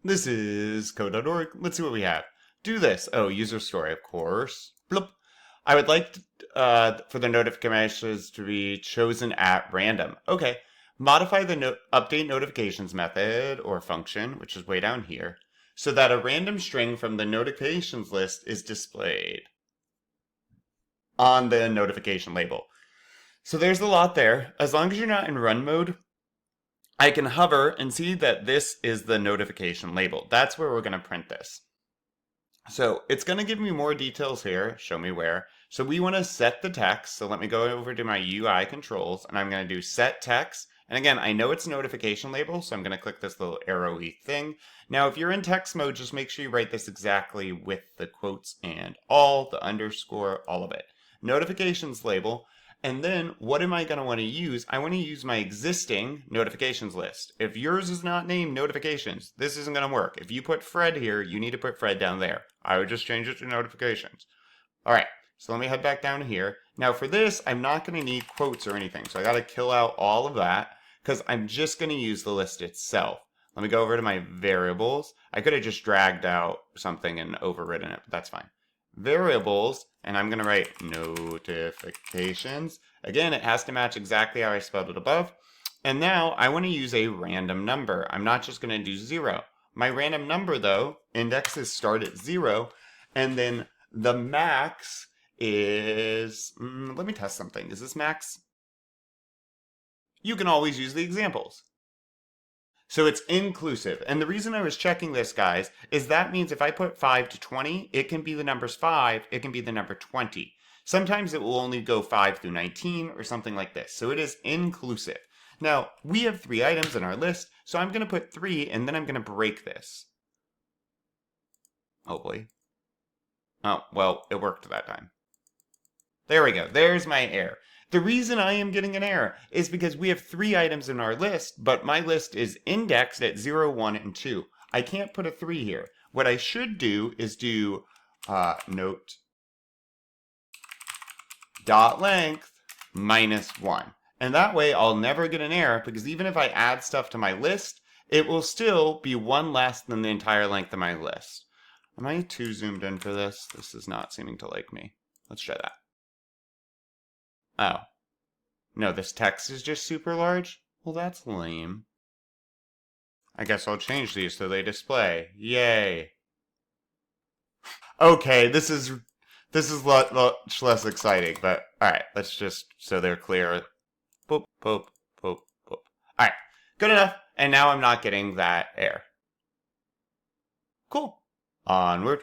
This is code.org. Let's see what we have. Do this. Oh, user story, of course. Bloop. I would like for the notifications to be chosen at random. Okay. Modify the update notifications method or function, which is way down here, so that a random string from the notifications list is displayed on the notification label. So there's a lot there. As long as you're not in run mode, I can hover and see that this is the notification label. That's where we're going to print this. So it's going to give me more details here. Show me where. So we want to set the text. So let me go over to my UI controls and I'm going to do set text. And again, I know it's notification label, so I'm going to click this little arrowy thing. Now, if you're in text mode, just make sure you write this exactly with the quotes and all, the underscore, all of it. Notifications label. And then what am I going to want to use? I want to use my existing notifications list. If yours is not named notifications, this isn't going to work. If you put Fred here, you need to put Fred down there. I would just change it to notifications. All right, so let me head back down here. Now for this, I'm not going to need quotes or anything. So I got to kill out all of that because I'm just going to use the list itself. Let me go over to my variables. I could have just dragged out something and overridden it, but that's fine. Variables, and I'm going to write notifications. Again, it has to match exactly how I spelled it above. And now I want to use a random number. I'm not just going to do 0. My random number, though, indexes start at 0, and then the max is, let me test something. Is this max? You can always use the examples. So it's inclusive. And the reason I was checking this, guys, is that means if I put 5 to 20, it can be the numbers 5, it can be the number 20. Sometimes it will only go 5 through 19 or something like this. So it is inclusive. Now, we have 3 items in our list, so I'm going to put 3 and then I'm going to break this. Hopefully. Oh, well, it worked that time. There we go. There's my error. The reason I am getting an error is because we have 3 items in our list, but my list is indexed at 0, 1, and 2. I can't put a 3 here. What I should do is do note dot length minus 1. And that way I'll never get an error because even if I add stuff to my list, it will still be 1 less than the entire length of my list. Am I too zoomed in for this? This is not seeming to like me. Let's try that. Oh. No, this text is just super large? Well, that's lame. I guess I'll change these so they display. Yay. Okay, this is much less exciting, but alright, let's just, so they're clear. Boop, boop, boop, boop. Alright, good enough. And now I'm not getting that error. Cool. Onward.